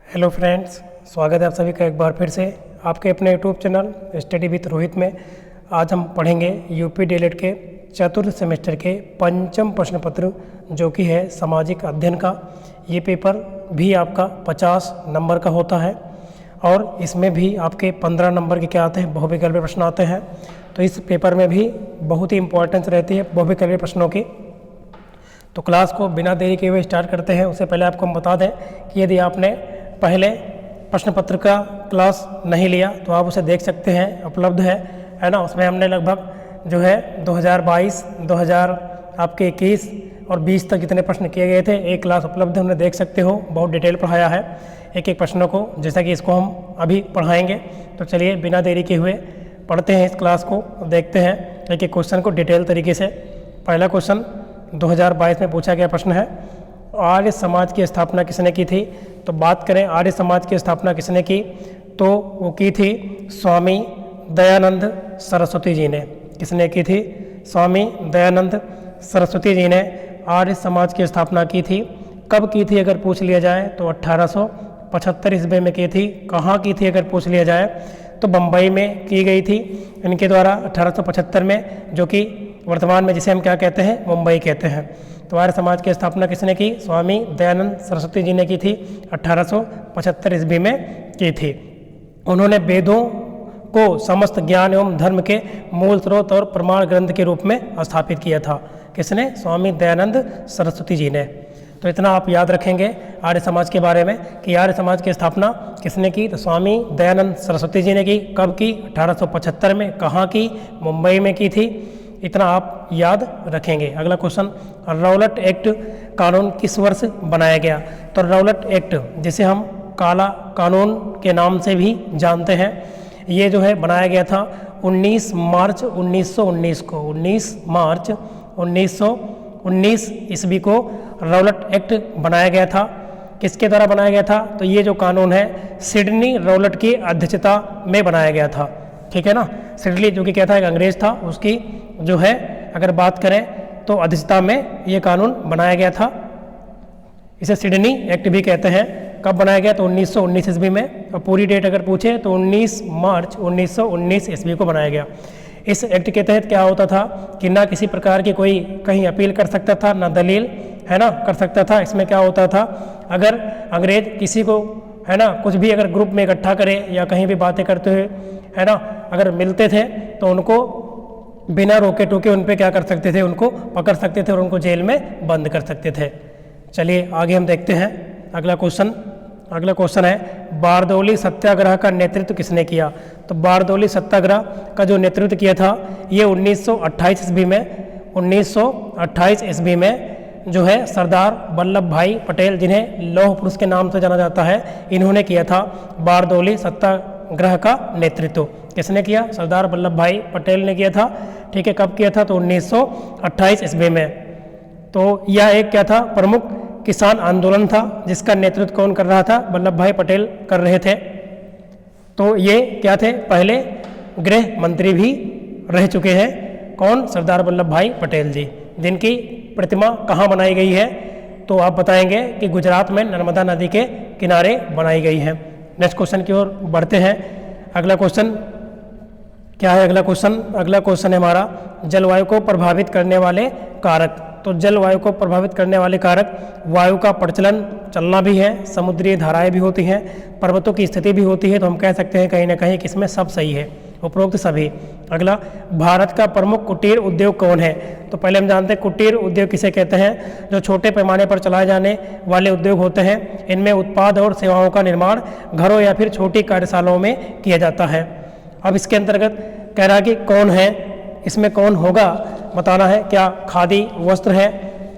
Hello friends, स्वागत है आप सभी का एक बार फिर से आपके अपने YouTube channel study with Rohit में। आज हम पढ़ेंगे यूपी डीएलएड के चतुर्थ सेमेस्टर के पंचम प्रश्न पत्र जो कि है सामाजिक अध्ययन का। ये पेपर भी आपका 50 नंबर का होता है और इसमें भी आपके 15 नंबर के क्या आते हैं, बहुविकल्पीय प्रश्न आते हैं। तो इस पेपर में भी बहुत ही इंपॉर्टेंस रहती है बहुविकल्पीय प्रश्नों की। तो क्लास को बिना देरी के हुए स्टार्ट करते हैं। उससे पहले आपको हम बता दें कि यदि आपने पहले प्रश्न पत्र का क्लास नहीं लिया तो आप उसे देख सकते हैं, उपलब्ध है ना। उसमें हमने लगभग जो है 2022, 2021 और 20 तक जितने प्रश्न किए गए थे एक क्लास उपलब्ध है, उन्हें देख सकते हो। बहुत डिटेल पढ़ाया है एक एक प्रश्नों को, जैसा कि इसको हम अभी पढ़ाएंगे। तो चलिए बिना देरी के हुए पढ़ते हैं इस क्लास को, देखते हैं एक एक क्वेश्चन को डिटेल तरीके से। पहला क्वेश्चन 2022 में पूछा गया प्रश्न है, आर्य समाज की स्थापना किसने की थी। तो बात करें आर्य समाज की स्थापना किसने की, तो वो की थी स्वामी दयानंद सरस्वती जी ने। किसने की थी? स्वामी दयानंद सरस्वती जी ने आर्य समाज की स्थापना की थी। कब की थी अगर पूछ लिया जाए तो 1875 ईस्वी में की थी। कहाँ की थी अगर पूछ लिया जाए तो बम्बई में की गई थी इनके द्वारा 1875 में, जो कि वर्तमान में जिसे हम क्या कहते हैं, मुंबई कहते हैं। तो आर्य समाज की स्थापना किसने की? स्वामी दयानंद सरस्वती जी ने की थी, 1875 ईस्वी में की थी। उन्होंने वेदों को समस्त ज्ञान एवं धर्म के मूल स्रोत और प्रमाण ग्रंथ के रूप में स्थापित किया था। किसने? स्वामी दयानंद सरस्वती जी ने। तो इतना आप याद रखेंगे आर्य समाज के बारे में कि आर्य समाज की स्थापना किसने की, तो स्वामी दयानंद सरस्वती जी ने की। कब की? 1875 में। कहाँ की? मुंबई में की थी। इतना आप याद रखेंगे। अगला क्वेश्चन, रौलट एक्ट कानून किस वर्ष बनाया गया। तो रौलट एक्ट, जिसे हम काला कानून के नाम से भी जानते हैं, ये जो है बनाया गया था 19 मार्च 1919 को। 19 मार्च 1919 ईस्वी को रौलट एक्ट बनाया गया था। किसके द्वारा बनाया गया था? तो ये जो कानून है सिडनी रौलट की अध्यक्षता में बनाया गया था। ठीक है ना। सिडनी जो कि क्या था, एक अंग्रेज था, उसकी जो है अगर बात करें तो अध्यक्षता में ये कानून बनाया गया था। इसे सिडनी एक्ट भी कहते हैं। कब बनाया गया? तो 1919 ईस्वी में। और पूरी डेट अगर पूछे तो 19 मार्च 1919 ईस्वी को बनाया गया। इस एक्ट के तहत क्या होता था कि ना किसी प्रकार की कोई कहीं अपील कर सकता था, ना दलील है ना कर सकता था। इसमें क्या होता था, अगर अंग्रेज किसी को है ना कुछ भी अगर ग्रुप में इकट्ठा करे या कहीं भी बातें करते हुए है ना अगर मिलते थे तो उनको बिना रोके टोके उन पे क्या कर सकते थे, उनको पकड़ सकते थे और उनको जेल में बंद कर सकते थे। चलिए आगे हम देखते हैं अगला क्वेश्चन है, बारदौली सत्याग्रह का नेतृत्व किसने किया। तो बारदौली सत्याग्रह का जो नेतृत्व किया था ये 1928 ईस्वी में। 1928 ईस्वी में जो है सरदार वल्लभ भाई पटेल, जिन्हें लौह पुरुष के नाम से जाना जाता है, इन्होंने किया था बारदौली सत्याग्रह का नेतृत्व। किसने किया? सरदार वल्लभ भाई पटेल ने किया था। ठीक है, कब किया था? तो 1928 ईस्वी में। तो यह एक क्या था, प्रमुख किसान आंदोलन था जिसका नेतृत्व कौन कर रहा था? वल्लभ भाई पटेल कर रहे थे। तो ये क्या थे, पहले गृह मंत्री भी रह चुके हैं। कौन? सरदार वल्लभ भाई पटेल जी, जिनकी प्रतिमा कहाँ बनाई गई है तो आप बताएंगे कि गुजरात में नर्मदा नदी के किनारे बनाई गई है। नेक्स्ट क्वेश्चन की ओर बढ़ते हैं। अगला क्वेश्चन क्या है? अगला क्वेश्चन है हमारा, जलवायु को प्रभावित करने वाले कारक। तो जलवायु को प्रभावित करने वाले कारक, वायु का प्रचलन, चलना भी है, समुद्री धाराएं भी होती हैं, पर्वतों की स्थिति भी होती है। तो हम कह सकते हैं कहीं ना कहीं किसमें सब सही है, उपरोक्त सभी। अगला, भारत का प्रमुख कुटीर उद्योग कौन है। तो पहले हम जानते हैं कुटीर उद्योग किसे कहते हैं, जो छोटे पैमाने पर चलाए जाने वाले उद्योग होते हैं। इनमें उत्पाद और सेवाओं का निर्माण घरों या फिर छोटी कार्यशालाओं में किया जाता है। अब इसके अंतर्गत कह रहा कि कौन है, इसमें कौन होगा बताना है। क्या खादी वस्त्र है,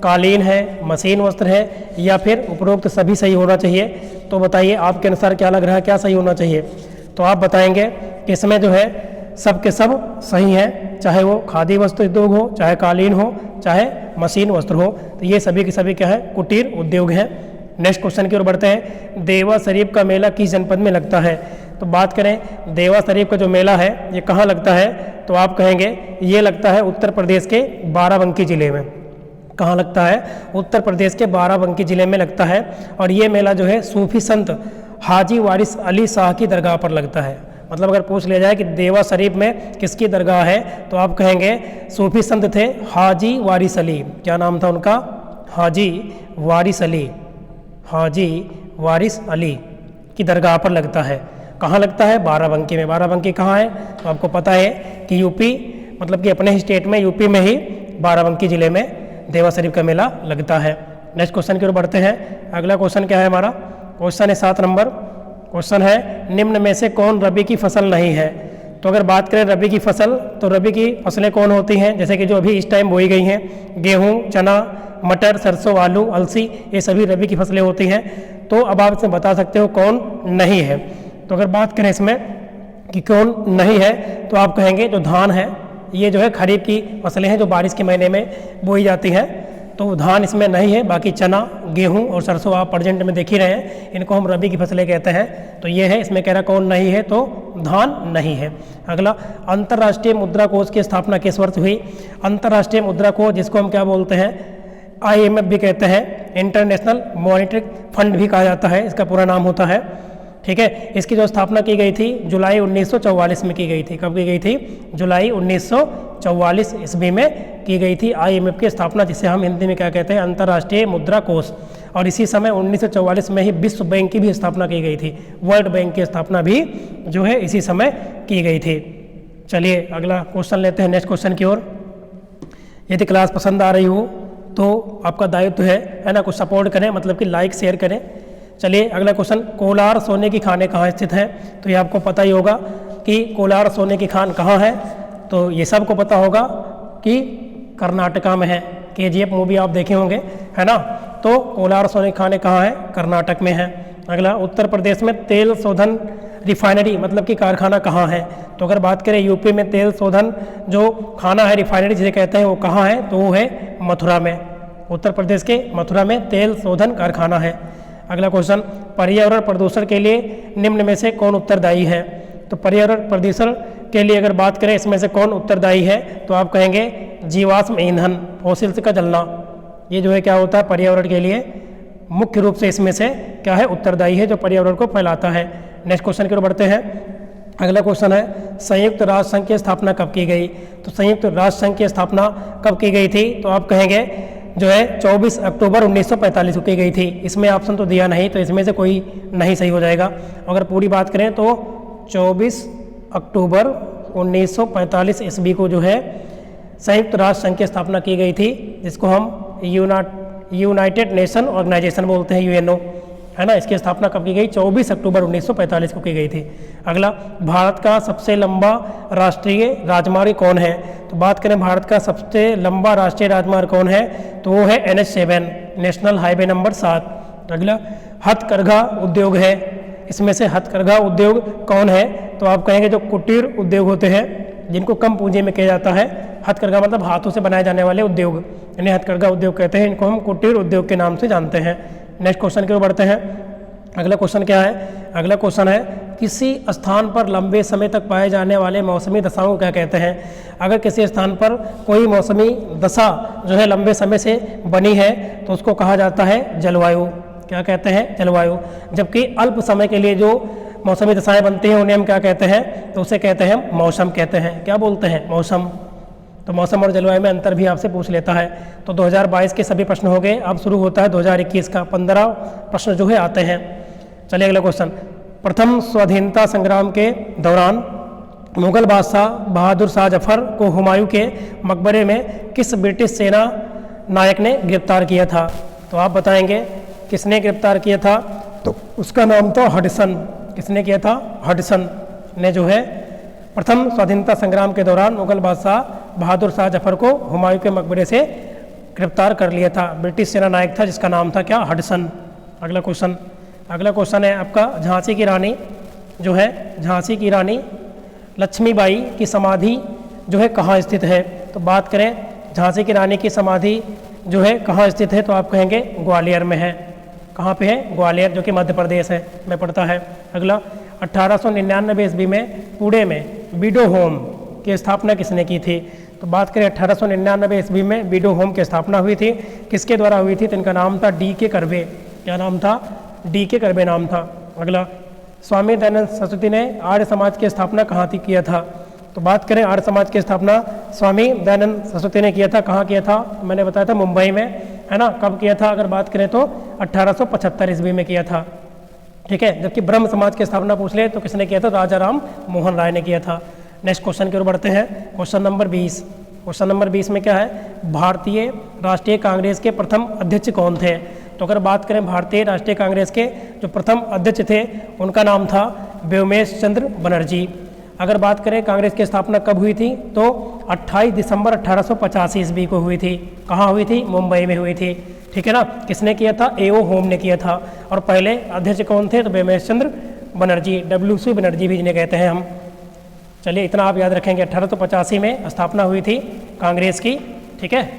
कालीन है, मशीन वस्त्र है, या फिर उपरोक्त सभी सही होना चाहिए। तो बताइए आपके अनुसार क्या लग रहा है, क्या सही होना चाहिए। तो आप बताएंगे कि इसमें जो है सब के सब सही है, चाहे वो खादी वस्त्र उद्योग हो, चाहे कालीन हो, चाहे मशीन वस्त्र हो। तो ये सभी के सभी क्या है, कुटीर उद्योग हैं। नेक्स्ट क्वेश्चन की ओर बढ़ते हैं, देवा शरीफ का मेला किस जनपद में लगता है। तो बात करें देवा शरीफ का जो मेला है ये कहाँ लगता है, तो आप कहेंगे ये लगता है उत्तर प्रदेश के बाराबंकी जिले में। कहाँ लगता है? उत्तर प्रदेश के बाराबंकी जिले में लगता है। और ये मेला जो है सूफी संत हाजी वारिस अली शाह की दरगाह पर लगता है। मतलब अगर पूछ लिया जाए कि देवा शरीफ में किसकी दरगाह है तो आप कहेंगे सूफी संत थे हाजी वारिस अली। क्या नाम था उनका? हाजी वारिस अली। हाजी वारिस अली की दरगाह पर लगता है। कहाँ लगता है? बाराबंकी में। बाराबंकी कहाँ है? तो आपको पता है कि यूपी, मतलब कि अपने ही स्टेट में, यूपी में ही बाराबंकी ज़िले में देवा शरीफ का मेला लगता है। नेक्स्ट क्वेश्चन की ओर बढ़ते हैं। अगला क्वेश्चन क्या है हमारा? क्वेश्चन है 7 नंबर। क्वेश्चन है निम्न में से कौन रबी की फसल नहीं है? तो अगर बात करें रबी की फसल, तो रबी की फसलें कौन होती हैं? जैसे कि जो अभी इस टाइम बोई गई हैं, गेहूँ, चना, मटर, सरसों, आलू, अलसी, ये सभी रबी की फसलें होती हैं। तो अब आप इसमें बता सकते हो कौन नहीं है। तो अगर बात करें इसमें कि कौन नहीं है तो आप कहेंगे जो धान है, ये जो है खरीफ की फसलें हैं जो बारिश के महीने में बोई जाती हैं, तो धान इसमें नहीं है। बाकी चना, गेहूं और सरसों आप प्रेजेंट में देख ही रहे हैं, इनको हम रबी की फसलें कहते हैं। तो ये है, इसमें कह रहा कौन नहीं है, तो धान नहीं है। अगला, अंतर्राष्ट्रीय मुद्रा कोष की स्थापना किस वर्ष हुई? अंतर्राष्ट्रीय मुद्रा कोष, जिसको हम क्या बोलते हैं, IMF भी कहते हैं, इंटरनेशनल मॉनेटरी फंड भी कहा जाता है, इसका पूरा नाम होता है। ठीक है, इसकी जो स्थापना की गई थी जुलाई 1944 में की गई थी। कब की गई थी? जुलाई 1944 ईस्वी में की गई थी IMF की स्थापना, जिसे हम हिंदी में क्या कहते हैं, अंतर्राष्ट्रीय मुद्रा कोष। और इसी समय 1944 में ही विश्व बैंक की भी स्थापना की गई थी। वर्ल्ड बैंक की स्थापना भी जो है इसी समय की गई थी। चलिए अगला क्वेश्चन लेते हैं, नेक्स्ट क्वेश्चन की ओर। यदि क्लास पसंद आ रही हो तो आपका दायित्व है ना, कुछ सपोर्ट करें, मतलब कि लाइक शेयर करें। चलिए अगला क्वेश्चन, कोलार सोने की खानें कहाँ स्थित हैं? तो ये आपको पता ही होगा कि कोलार सोने की खान कहाँ है। तो ये सबको पता होगा कि कर्नाटका में है। KGF मूवी आप देखे होंगे, है ना। तो कोलार सोने की खानें कहाँ है? कर्नाटक में है। अगला, उत्तर प्रदेश में तेल शोधन रिफाइनरी मतलब कि कारखाना कहाँ है? तो अगर बात करें यूपी में तेल शोधन जो खाना है, रिफाइनरी जिसे कहते हैं, वो कहाँ है? तो वो है मथुरा में। उत्तर प्रदेश के मथुरा में तेल शोधन कारखाना है। अगला क्वेश्चन, पर्यावरण प्रदूषण के लिए निम्न में से कौन उत्तरदायी है? तो पर्यावरण प्रदूषण के लिए अगर बात करें इसमें से कौन उत्तरदायी है, तो आप कहेंगे जीवाश्म ईंधन, फॉसिल्स का जलना। ये जो है क्या होता है, पर्यावरण के लिए मुख्य रूप से इसमें से क्या है, उत्तरदायी है, जो पर्यावरण को फैलाता है। नेक्स्ट क्वेश्चन की ओर बढ़ते हैं। अगला क्वेश्चन है, संयुक्त राष्ट्र संघ की स्थापना कब की गई? तो संयुक्त राष्ट्र संघ की स्थापना कब की गई थी? तो आप कहेंगे जो है 24 अक्टूबर 1945 को की गई थी। इसमें ऑप्शन तो दिया नहीं, तो इसमें से कोई नहीं सही हो जाएगा। अगर पूरी बात करें तो 24 अक्टूबर 1945 ईस्वी को जो है संयुक्त राष्ट्र संघ की स्थापना की गई थी, जिसको हम यूनाइटेड नेशन ऑर्गेनाइजेशन बोलते हैं, UNO, है ना। इसकी स्थापना कब की गई? 24 अक्टूबर 1945 को की गई थी। अगला, भारत का सबसे लंबा राष्ट्रीय राजमार्ग कौन है? तो बात करें भारत का सबसे लंबा राष्ट्रीय राजमार्ग कौन है, तो वो है NH7, नेशनल हाईवे नंबर 7। अगला, हथकरघा उद्योग है, इसमें से हथकरघा उद्योग कौन है? तो आप कहेंगे जो कुटीर उद्योग होते हैं, जिनको कम पूंजी में किया जाता है। हथकरघा मतलब हाथों से बनाए जाने वाले उद्योग, इन्हें हथकरघा उद्योग कहते हैं। इनको हम कुटीर उद्योग के नाम से जानते हैं। नेक्स्ट क्वेश्चन की ओर बढ़ते हैं। अगला क्वेश्चन क्या है? अगला क्वेश्चन है, किसी स्थान पर लंबे समय तक पाए जाने वाले मौसमी दशाओं को क्या कहते हैं? अगर किसी स्थान पर कोई मौसमी दशा जो है लंबे समय से बनी है तो उसको कहा जाता है जलवायु। क्या कहते हैं? जलवायु। जबकि अल्प समय के लिए जो मौसमी दशाएं बनती हैं उन्हें हम क्या कहते हैं? तो उसे कहते हैं मौसम कहते हैं। क्या बोलते हैं? मौसम। तो मौसम और जलवायु में अंतर भी आपसे पूछ लेता है। तो 2022 के सभी प्रश्न हो गए, अब शुरू होता है 2021 का। 15 प्रश्न जो है आते हैं। चलिए अगला क्वेश्चन, प्रथम स्वाधीनता संग्राम के दौरान मुगल बादशाह बहादुर शाह जफर को हुमायूं के मकबरे में किस ब्रिटिश सेना नायक ने गिरफ्तार किया था? तो आप बताएंगे किसने गिरफ्तार किया था? तो उसका नाम था हडसन। किसने किया था? हडसन ने जो है प्रथम स्वाधीनता संग्राम के दौरान मुगल बादशाह बहादुर शाह जफर को हुमायूं के मकबरे से गिरफ्तार कर लिया था। ब्रिटिश सेना नायक था जिसका नाम था क्या? हडसन। अगला क्वेश्चन है आपका, झांसी की रानी जो है, झांसी की रानी लक्ष्मीबाई की समाधि जो है कहाँ स्थित है? तो बात करें झांसी की रानी की समाधि जो है कहाँ स्थित है, तो आप कहेंगे ग्वालियर में है। कहाँ पे है? ग्वालियर, जो कि मध्य प्रदेश है में पड़ता है। अगला, 1899 ईस्वी में पुणे में विडो होम की स्थापना किसने की थी? तो बात करें 1899 ईस्वी में विडो होम की स्थापना हुई थी। किसके द्वारा हुई थी? तो इनका नाम था DK कर्वे। क्या नाम था? DK कर्वे नाम था। अगला, स्वामी दयानंद सरस्वती ने आर्य समाज की स्थापना कहाँ थी किया था? तो बात करें आर्य समाज की स्थापना स्वामी दयानंद सरस्वती ने किया था। कहाँ किया था? मैंने बताया था मुंबई में, है ना। कब किया था? अगर बात करें तो 1875 ईस्वी में किया था। ठीक है। जबकि ब्रह्म समाज की स्थापना पूछ ले तो किसने किया था? राजा राम मोहन राय ने किया था। नेक्स्ट क्वेश्चन की ओर बढ़ते हैं। Question number 20। क्वेश्चन नंबर 20 में क्या है? भारतीय राष्ट्रीय कांग्रेस के प्रथम अध्यक्ष कौन थे? तो अगर बात करें भारतीय राष्ट्रीय कांग्रेस के जो प्रथम अध्यक्ष थे उनका नाम था व्योमेश चंद्र बनर्जी। अगर बात करें कांग्रेस की स्थापना कब हुई थी तो 28 दिसंबर 1885 ईस्वी को हुई थी। कहाँ हुई थी? मुंबई में हुई थी। ठीक है ना। किसने किया था? A.O. होम ने किया था। और पहले अध्यक्ष कौन थे? तो व्योमेश चंद्र बनर्जी, WC बनर्जी भी जिन्हें कहते हैं हम। चलिए इतना आप याद रखेंगे। 1885 में स्थापना हुई थी कांग्रेस की। ठीक है।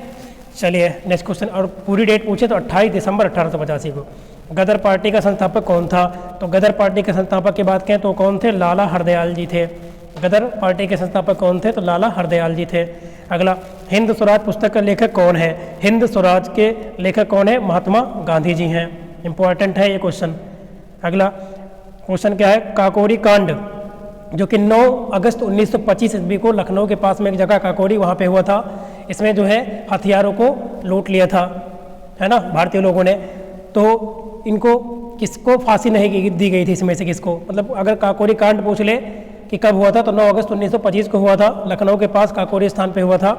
चलिए नेक्स्ट क्वेश्चन। और पूरी डेट पूछे तो 28 दिसंबर 1885 को। गदर पार्टी का संस्थापक कौन था? तो गदर पार्टी के संस्थापक की बात करें तो कौन थे? लाला हरदयाल जी थे। गदर पार्टी के संस्थापक कौन थे? तो लाला हरदयाल जी थे। अगला, हिंद स्वराज पुस्तक का लेखक कौन है? हिंद स्वराज के लेखक कौन है? महात्मा गांधी जी हैं। इंपॉर्टेंट है ये क्वेश्चन। अगला क्वेश्चन क्या है? काकोरी कांड जो कि 9 अगस्त 1925 ईस्वी को लखनऊ के पास में एक जगह काकोरी वहाँ पे हुआ था। इसमें जो है हथियारों को लूट लिया था, है ना, भारतीय लोगों ने। तो इनको किसको फांसी नहीं दी गई थी? इसमें से किसको? मतलब अगर काकोरी कांड पूछ ले कि कब हुआ था तो 9 अगस्त 1925 को हुआ था। लखनऊ के पास काकोरी स्थान पे हुआ था।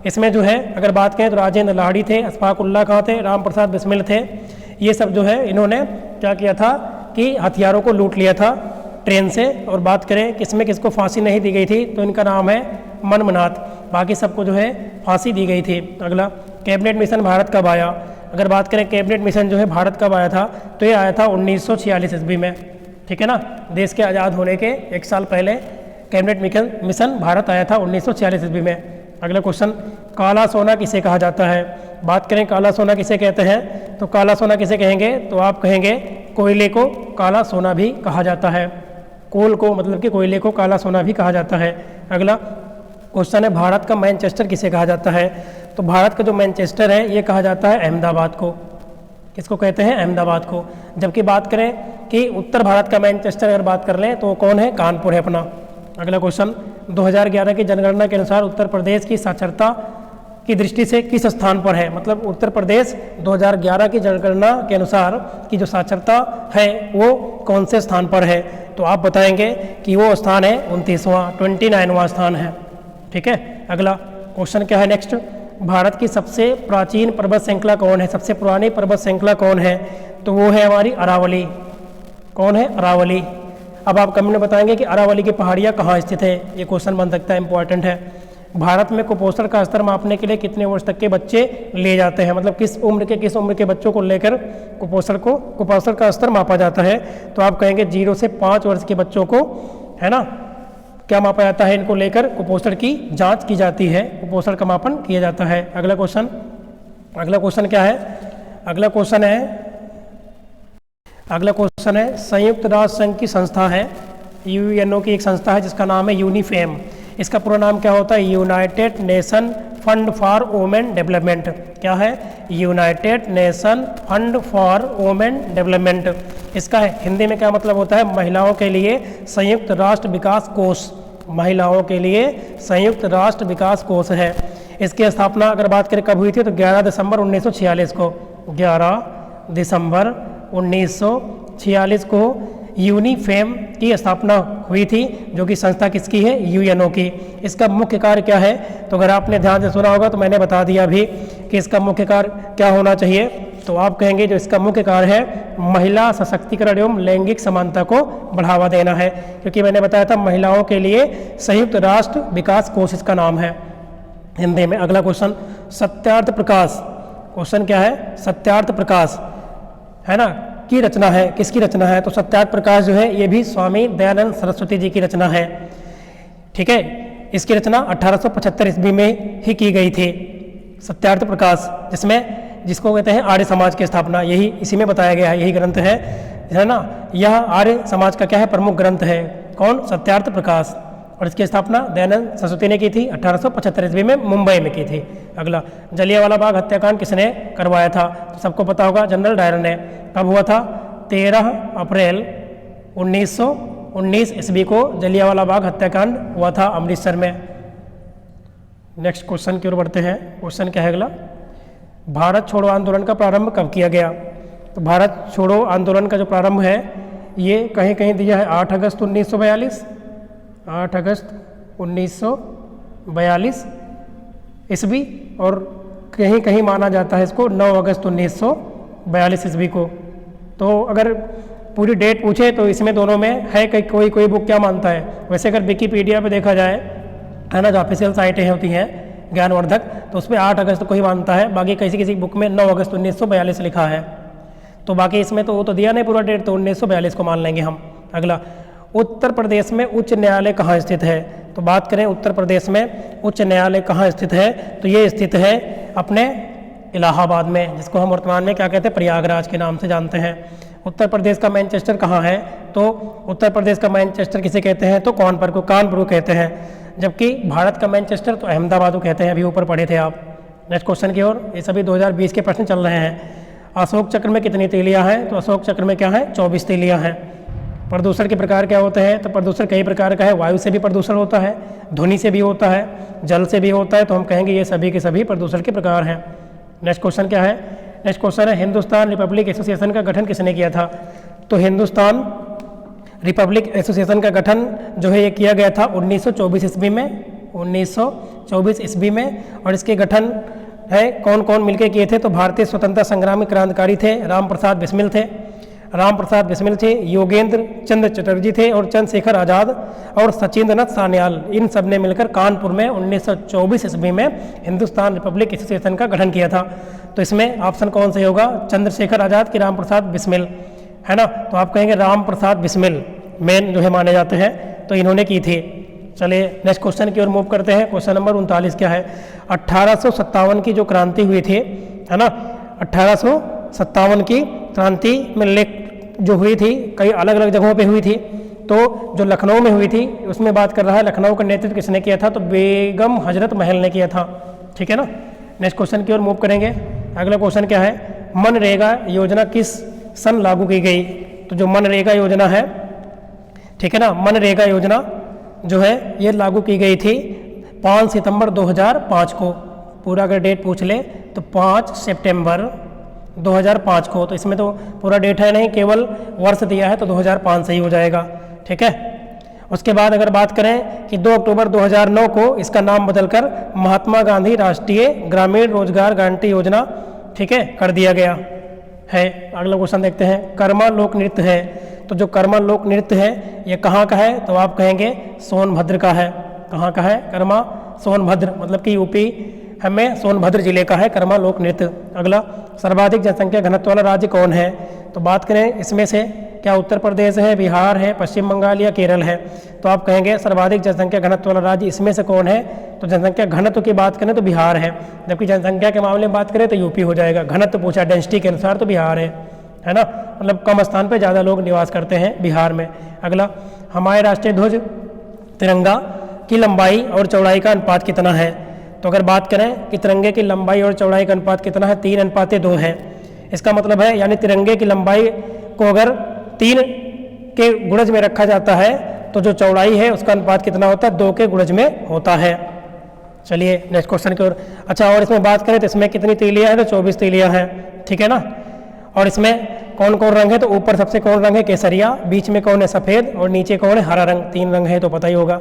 इसमें जो है अगर बात करें तो राजेंद्र लाहिड़ी थे, अशफाक उल्लाह खां थे, राम प्रसाद बिस्मिल थे। ये सब जो है इन्होंने क्या किया था कि हथियारों को लूट लिया था ट्रेन से। और बात करें किसमें किसको फांसी नहीं दी गई थी तो इनका नाम है मनमनाथ। बाकी सबको जो है फांसी दी गई थी। अगला, कैबिनेट मिशन भारत कब आया? अगर बात करें कैबिनेट मिशन जो है भारत कब आया था तो ये आया था 1946 ईस्वी में। ठीक है ना। देश के आज़ाद होने के 1 साल पहले कैबिनेट मिशन भारत आया था 1946 ईस्वी में। अगला क्वेश्चन, काला सोना किसे कहा जाता है? बात करें काला सोना किसे कहते हैं तो काला सोना किसे कहेंगे तो आप कहेंगे कोयले को काला सोना भी कहा जाता है। कोल को मतलब कि कोयले को काला सोना भी कहा जाता है। अगला क्वेश्चन है, भारत का मैनचेस्टर किसे कहा जाता है? तो भारत का जो मैनचेस्टर है ये कहा जाता है अहमदाबाद को। किसको कहते हैं? अहमदाबाद को। जबकि बात करें कि उत्तर भारत का मैनचेस्टर अगर बात कर लें तो कौन है? कानपुर है अपना। अगला क्वेश्चन, 2011 की जनगणना के अनुसार उत्तर प्रदेश की साक्षरता की दृष्टि से किस स्थान पर है? मतलब उत्तर प्रदेश 2011 की जनगणना के अनुसार की जो साक्षरता है वो कौन से स्थान पर है? तो आप बताएंगे कि वो स्थान है 29वां, 29वां स्थान है। ठीक है। अगला क्वेश्चन क्या है नेक्स्ट, भारत की सबसे प्राचीन पर्वत श्रृंखला कौन है? सबसे पुरानी पर्वत श्रृंखला कौन है? तो वो है हमारी अरावली। कौन है? अरावली। अब आप कमेंट में बताएंगे कि अरावली की पहाड़ियाँ कहाँ स्थित है। ये क्वेश्चन बन सकता है, इंपॉर्टेंट है। भारत में कुपोषण का स्तर मापने के लिए कितने वर्ष तक के बच्चे ले जाते हैं? मतलब किस उम्र के बच्चों को लेकर कुपोषण का स्तर मापा जाता है? तो आप कहेंगे 0 से 5 वर्ष के बच्चों को, है ना, क्या मापा जाता है? इनको लेकर कुपोषण की जांच की जाती है, कुपोषण का मापन किया जाता है। अगला क्वेश्चन क्या है? अगला क्वेश्चन है संयुक्त राष्ट्र संघ की संस्था है, UNO की एक संस्था है जिसका नाम है यूनिफेम। इसका पूरा नाम क्या होता है? United nation fund for women development. क्या है? United nation fund for women development. इसका हिंदी में क्या मतलब होता है? महिलाओं के लिए संयुक्त राष्ट्र विकास कोष। महिलाओं के लिए संयुक्त राष्ट्र विकास कोष है। इसकी स्थापना अगर बात करें कब हुई थी तो 11 दिसंबर 1946 को। 11 दिसंबर 1946 को यूनिफेम की स्थापना हुई थी, जो कि संस्था किसकी है? UNO की। इसका मुख्य कार्य क्या है? तो अगर आपने ध्यान से सुना होगा तो मैंने बता दिया अभी कि इसका मुख्य कार्य क्या होना चाहिए। तो आप कहेंगे जो इसका मुख्य कार्य है महिला सशक्तिकरण एवं लैंगिक समानता को बढ़ावा देना है, क्योंकि मैंने बताया था महिलाओं के लिए संयुक्त राष्ट्र विकास कोष इसका नाम है हिंदी में। अगला क्वेश्चन, सत्यार्थ प्रकाश। क्वेश्चन क्या है? सत्यार्थ प्रकाश, है ना, की रचना है। किसकी रचना है? तो सत्यार्थ प्रकाश जो है ये भी स्वामी दयानंद सरस्वती जी की रचना है। ठीक है। इसकी रचना 1875 ईस्वी में ही की गई थी। सत्यार्थ प्रकाश जिसको कहते हैं आर्य समाज की स्थापना, यही इसी में बताया गया है, यही ग्रंथ है ना। यह आर्य समाज का क्या है? प्रमुख ग्रंथ है। कौन? सत्यार्थ प्रकाश। और इसकी स्थापना दयानंद सरस्वती ने की थी 1875 ईस्वी में मुंबई में की थी। अगला, जलियांवाला बाग हत्याकांड किसने करवाया था? तो सबको पता होगा जनरल डायर ने। कब हुआ था? 13 अप्रैल 1919 ईस्वी को जलियांवाला बाग हत्याकांड हुआ था अमृतसर में। नेक्स्ट क्वेश्चन की ओर बढ़ते हैं। क्वेश्चन क्या है अगला, भारत छोड़ो आंदोलन का प्रारंभ कब किया गया? तो भारत छोड़ो आंदोलन का जो प्रारंभ है ये कहीं कहीं दिया है 8 अगस्त 1942, 8 अगस्त 1942 ईस्वी, और कहीं कहीं माना जाता है इसको 9 अगस्त 1942 ईस्वी को। तो अगर पूरी डेट पूछे तो इसमें दोनों में है कि कोई बुक क्या मानता है। वैसे अगर विकिपीडिया पे देखा जाए, है ना, जो ऑफिशियल साइटें होती हैं ज्ञानवर्धक, तो उसमें 8 अगस्त को ही मानता है, बाकी किसी किसी बुक में 9 अगस्त 1942 लिखा है। तो बाकी इसमें तो वो तो दिया नहीं पूरा डेट, तो 1942 को मान लेंगे हम। अगला, उत्तर प्रदेश में उच्च न्यायालय कहाँ स्थित है? तो बात करें उत्तर प्रदेश में उच्च न्यायालय कहाँ स्थित है, तो ये स्थित है अपने इलाहाबाद में, जिसको हम वर्तमान में क्या कहते हैं, प्रयागराज के नाम से जानते हैं। उत्तर प्रदेश का मैनचेस्टर कहाँ है? तो उत्तर प्रदेश का मैनचेस्टर किसे कहते हैं? तो कानपुर को कहते हैं। जबकि भारत का मैनचेस्टर तो अहमदाबाद को कहते हैं। अभी ऊपर पढ़े थे आप। नेक्स्ट क्वेश्चन की ओर, ये सभी 2020 के प्रश्न चल रहे हैं। अशोक चक्र में कितनी तीलियां हैं? तो अशोक चक्र में क्या है, 24 तीलियां हैं। प्रदूषण के प्रकार क्या होते हैं? तो प्रदूषण कई प्रकार का है। वायु से भी प्रदूषण होता है, ध्वनि से भी होता है, जल से भी होता है। तो हम कहेंगे ये सभी के सभी प्रदूषण के प्रकार हैं। नेक्स्ट क्वेश्चन क्या है? नेक्स्ट क्वेश्चन है, हिंदुस्तान रिपब्लिक एसोसिएशन का गठन किसने किया था? तो हिंदुस्तान रिपब्लिक एसोसिएशन का गठन जो है ये किया गया था 1924 ईस्वी में, 1924 ईस्वी में। और इसके गठन है कौन कौन मिलकर किए थे? तो भारतीय स्वतंत्रता संग्रामी क्रांतिकारी थे, राम प्रसाद बिस्मिल थे, योगेंद्र चंद्र चटर्जी थे, और चंद्रशेखर आज़ाद और सचिंद्रनाथ सान्याल। इन सब ने मिलकर कानपुर में 1924 ईस्वी में हिंदुस्तान रिपब्लिक एसोसिएशन का गठन किया था। तो इसमें ऑप्शन कौन से होगा, चंद्रशेखर आज़ाद की राम प्रसाद बिस्मिल, है ना? तो आप कहेंगे राम प्रसाद बिस्मिल मेन जो है माने जाते हैं, तो इन्होंने की थी। चलिए नेक्स्ट क्वेश्चन की ओर मूव करते हैं। क्वेश्चन नंबर 39 क्या है? 1857 की जो क्रांति हुई थी, है ना, 1857 की क्रांति में जो हुई थी कई अलग अलग जगहों पे हुई थी। तो जो लखनऊ में हुई थी उसमें बात कर रहा है, लखनऊ का नेतृत्व किसने किया था? तो बेगम हजरत महल ने किया था। ठीक है ना? नेक्स्ट क्वेश्चन की ओर मूव करेंगे। अगला क्वेश्चन क्या है? मनरेगा योजना किस सन लागू की गई? तो जो मनरेगा योजना है, ठीक है ना, मनरेगा योजना जो है ये लागू की गई थी 5 सितंबर 2005 को। पूरा अगर डेट पूछ ले तो 5 सितंबर 2005 को। तो इसमें तो पूरा डेट है नहीं, केवल वर्ष दिया है, तो 2005 से ही हो जाएगा। ठीक है। उसके बाद अगर बात करें कि 2 अक्टूबर 2009 को इसका नाम बदलकर महात्मा गांधी राष्ट्रीय ग्रामीण रोजगार गारंटी योजना, ठीक है, कर दिया गया है। अगला क्वेश्चन देखते हैं। कर्मा लोक नृत्य है, तो जो कर्मा लोक नृत्य है ये कहाँ का है? तो आप कहेंगे सोनभद्र का है। कहाँ का है? कर्मा सोनभद्र, मतलब कि यूपी में सोनभद्र जिले का है कर्मा लोक नृत्य। अगला, सर्वाधिक जनसंख्या घनत्व वाला राज्य कौन है? तो बात करें इसमें से क्या उत्तर प्रदेश है, बिहार है, पश्चिम बंगाल या केरल है? तो आप कहेंगे सर्वाधिक जनसंख्या घनत्व वाला राज्य इसमें से कौन है? तो जनसंख्या घनत्व की बात करें तो बिहार है, जबकि जनसंख्या के मामले में बात करें तो यूपी हो जाएगा। घनत्व पूछा डेंसिटी के अनुसार तो बिहार है ना, मतलब कम स्थान पर ज़्यादा लोग निवास करते हैं बिहार में। अगला, हमारे राष्ट्रीय ध्वज तिरंगा की लंबाई और चौड़ाई का अनुपात कितना है? तो अगर बात करें कि तिरंगे की लंबाई और चौड़ाई का अनुपात कितना है, 3:2 है। इसका मतलब है यानी तिरंगे की लंबाई को अगर 3 के गुणज में रखा जाता है तो जो चौड़ाई है उसका अनुपात कितना होता है? 2 के गुणज में होता है। चलिए नेक्स्ट क्वेश्चन की ओर। अच्छा, और इसमें बात करें तो इसमें कितनी तीलियाँ हैं? तो 24 तीलियाँ हैं। ठीक है ना। और इसमें कौन कौन रंग है? तो ऊपर सबसे कौन रंग है? केसरिया, बीच में कौन है? सफ़ेद, और नीचे कौन है? हरा रंग। 3 रंग है तो पता ही होगा।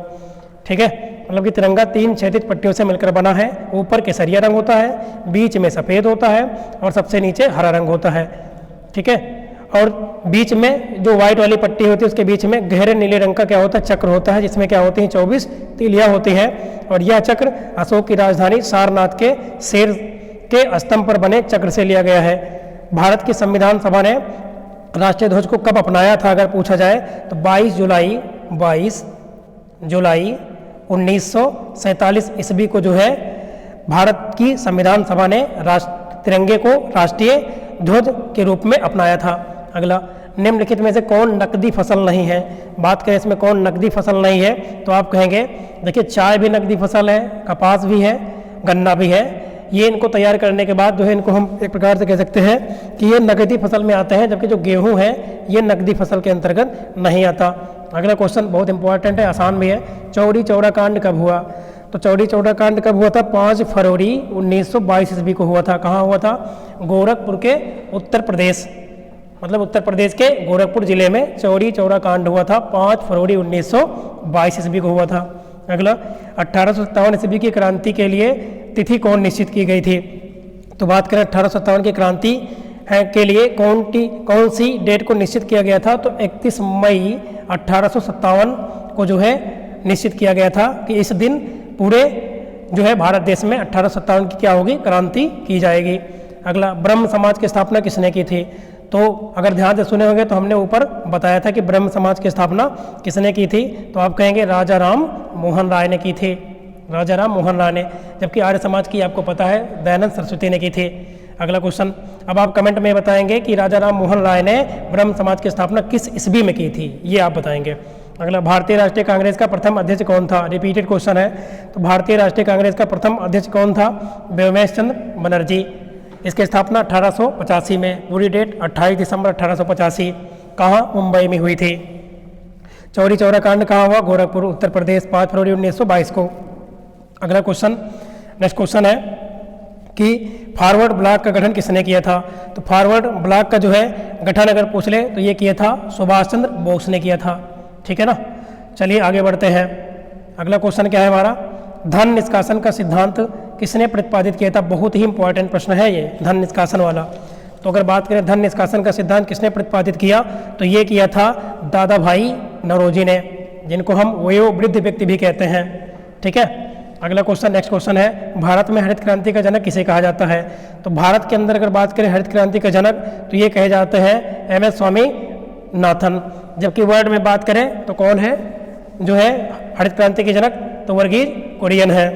ठीक है, मतलब कि तिरंगा 3 क्षैतिज पट्टियों से मिलकर बना है। ऊपर केसरिया रंग होता है, बीच में सफ़ेद होता है और सबसे नीचे हरा रंग होता है। ठीक है, और बीच में जो व्हाइट वाली पट्टी होती है उसके बीच में गहरे नीले रंग का क्या होता है? चक्र होता है, जिसमें क्या होती हैं? 24 तीलियाँ होती हैं। और यह चक्र अशोक की राजधानी सारनाथ के शेर के स्तंभ पर बने चक्र से लिया गया है। भारत की संविधान सभा ने राष्ट्रीय ध्वज को कब अपनाया था अगर पूछा जाए? तो 22 जुलाई 1947 ईस्वी को जो है भारत की संविधान सभा ने तिरंगे को राष्ट्रीय ध्वज के रूप में अपनाया था। अगला, निम्नलिखित में से कौन नकदी फसल नहीं है? बात करें इसमें कौन नकदी फसल नहीं है तो आप कहेंगे देखिए चाय भी नकदी फसल है, कपास भी है, गन्ना भी है, ये इनको तैयार करने के बाद जो है इनको हम एक प्रकार से कह सकते हैं कि ये नकदी फसल में आते हैं, जबकि जो गेहूं है ये नकदी फसल के अंतर्गत नहीं आता। अगला क्वेश्चन बहुत इंपॉर्टेंट है, आसान भी है। चौरी चौरा कांड कब हुआ? तो चौरी चौरा कांड कब हुआ था? 5 फरवरी 1922 ईस्वी को हुआ था। कहाँ हुआ था? गोरखपुर के उत्तर प्रदेश, मतलब उत्तर प्रदेश के गोरखपुर जिले में चौरी चौरा कांड हुआ था। 5 फरवरी 1922 ईस्वी को हुआ था। अगला 1857 ईस्वी की क्रांति के लिए तिथि कौन निश्चित की गई थी? तो बात करें 1857 की क्रांति के लिए कौन सी डेट को निश्चित किया गया था? तो 31 मई 1857 को जो है निश्चित किया गया था कि इस दिन पूरे जो है भारत देश में 1857 की क्या होगी? क्रांति की जाएगी। अगला ब्रह्म समाज की स्थापना किसने की थी? तो अगर ध्यान से सुने होंगे तो हमने ऊपर बताया था कि ब्रह्म समाज की स्थापना किसने की थी? तो आप कहेंगे राजा राम मोहन राय ने की थी, राजा राम मोहन राय ने। जबकि आर्य समाज की आपको पता है दयानंद सरस्वती ने की थी। अगला क्वेश्चन, अब आप कमेंट में बताएंगे कि राजा राम मोहन राय ने ब्रह्म समाज की स्थापना किस ईस्वी में की थी, ये आप बताएंगे। अगला भारतीय राष्ट्रीय कांग्रेस का प्रथम अध्यक्ष कौन था? रिपीटेड क्वेश्चन है। तो भारतीय राष्ट्रीय कांग्रेस का प्रथम अध्यक्ष कौन था? व्योमेश चंद्र बनर्जी। इसकी स्थापना 1885 में, पूरी डेट 28 दिसंबर 1885। कहाँ? मुंबई में हुई थी। चौरी चौरा कांड कहाँ हुआ? गोरखपुर उत्तर प्रदेश, 5 फरवरी 1922 को। अगला क्वेश्चन, नेक्स्ट क्वेश्चन है कि फॉरवर्ड ब्लॉक का गठन किसने किया था? तो फॉरवर्ड ब्लॉक का जो है गठन अगर पूछ ले तो ये किया था सुभाष चंद्र बोस ने किया था। ठीक है ना। चलिए आगे बढ़ते हैं। अगला क्वेश्चन क्या है हमारा? धन निष्कासन का सिद्धांत किसने प्रतिपादित किया था? बहुत ही इंपॉर्टेंट प्रश्न है ये धन निष्कासन वाला। तो अगर बात करें धन निष्कासन का सिद्धांत किसने प्रतिपादित किया, तो ये किया था दादा भाई नौरोजी ने, जिनको हम वयोवृद्ध व्यक्ति भी कहते हैं। ठीक है। अगला क्वेश्चन, नेक्स्ट क्वेश्चन है, भारत में हरित क्रांति का जनक किसे कहा जाता है? तो भारत के अंदर अगर बात करें हरित क्रांति का जनक तो ये कहे जाते हैं एम.एस. स्वामीनाथन। जबकि वर्ल्ड में बात करें तो कौन है जो है हरित क्रांति के जनक? तो वर्गीज कुरियन है।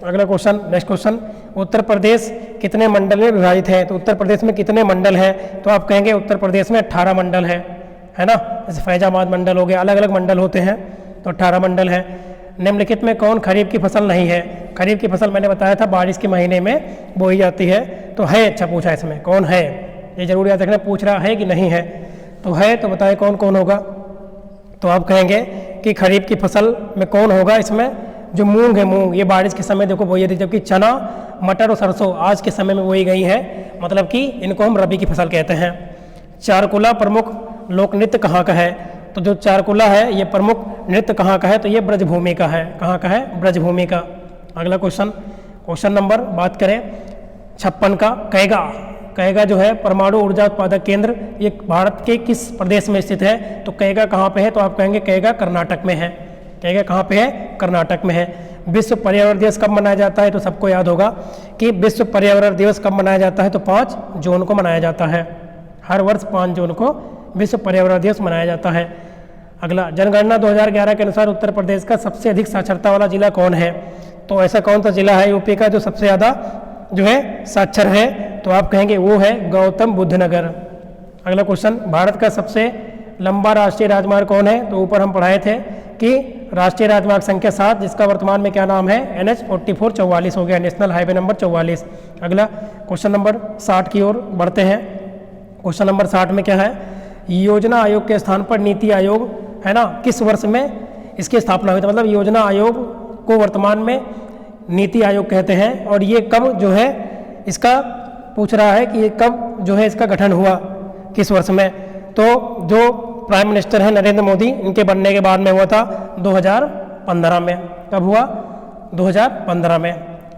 अगला question, next question, Uttar Pradesh कितने मंडल में विभाजित है? तो उत्तर प्रदेश में कितने मंडल हैं? तो आप कहेंगे उत्तर प्रदेश में 18 मंडल है ना। जैसे फैजाबाद मंडल हो गया, अलग अलग मंडल होते हैं, तो 18 मंडल है। निम्नलिखित में कौन खरीफ की फसल नहीं है? खरीफ की फसल मैंने बताया था बारिश के महीने में बोई जाती है। तो है, अच्छा पूछा इसमें कौन है, ये जरूर याद रखना, पूछ रहा है कि नहीं है। तो है, तो बताए कौन कौन होगा? तो आप कहेंगे कि खरीफ की फसल में कौन होगा? इसमें जो मूंग है, मूंग ये बारिश के समय देखो बोई जाती है, जबकि चना, मटर और सरसों आज के समय में बोई गई है, मतलब कि इनको हम रबी की फसल कहते हैं। चारकुला प्रमुख लोक नृत्य कहाँ का है? तो जो चारकुला है ये प्रमुख नृत्य कहाँ का है? तो ये ब्रजभूमि का है। कहाँ का है? ब्रजभूमि का। अगला क्वेश्चन, क्वेश्चन नंबर बात करें 56 का, कैगा। कैगा जो है परमाणु ऊर्जा उत्पादक केंद्र, ये भारत के किस प्रदेश में स्थित है? तो कैगा कहाँ पे है? तो आप कहेंगे कैगा कर्नाटक में है। कैगा कहाँ पे है? कर्नाटक में है। विश्व पर्यावरण दिवस कब मनाया जाता है? तो सबको याद होगा कि विश्व पर्यावरण दिवस कब मनाया जाता है? तो 5 जून को मनाया जाता है। हर वर्ष 5 जून को विश्व पर्यावरण दिवस मनाया जाता है। अगला, जनगणना 2011 के अनुसार उत्तर प्रदेश का सबसे अधिक साक्षरता वाला जिला कौन है? तो ऐसा कौन सा जिला है यूपी का जो सबसे ज़्यादा जो है साक्षर है? तो आप कहेंगे वो है गौतम बुद्ध नगर। अगला क्वेश्चन, भारत का सबसे लंबा राष्ट्रीय राजमार्ग कौन है? तो ऊपर हम पढ़ाए थे कि राष्ट्रीय राजमार्ग संख्या 7, जिसका वर्तमान में क्या नाम है? NH 4444 हो गया, नेशनल हाईवे नंबर 44। अगला क्वेश्चन नंबर 60 की ओर बढ़ते हैं। क्वेश्चन नंबर 60 में क्या है? योजना आयोग के स्थान पर नीति आयोग है ना, किस वर्ष में इसकी स्थापना हुई? तो मतलब योजना आयोग को वर्तमान में नीति आयोग कहते हैं, और ये कब जो है इसका पूछ रहा है कि ये कब जो है इसका गठन हुआ, किस वर्ष में? तो जो प्राइम मिनिस्टर हैं नरेंद्र मोदी, इनके बनने के बाद में हुआ था 2015 में। कब हुआ? 2015 में।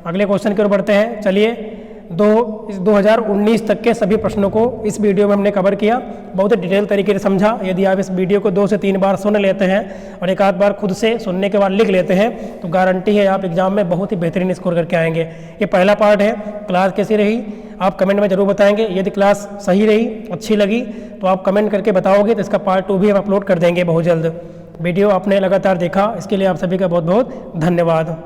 अगले क्वेश्चन की ओर बढ़ते हैं। चलिए 2019 तक के सभी प्रश्नों को इस वीडियो में हमने कवर किया, बहुत ही डिटेल तरीके से समझा। यदि आप इस वीडियो को 2 से 3 बार सुन लेते हैं और एक आध बार खुद से सुनने के बाद लिख लेते हैं तो गारंटी है आप एग्जाम में बहुत ही बेहतरीन स्कोर करके आएंगे। ये पहला पार्ट है। क्लास कैसी रही आप कमेंट में जरूर बताएंगे। यदि क्लास सही रही, अच्छी लगी तो आप कमेंट करके बताओगे तो इसका पार्ट 2 भी हम अपलोड कर देंगे बहुत जल्द। वीडियो आपने लगातार देखा, इसके लिए आप सभी का बहुत बहुत धन्यवाद।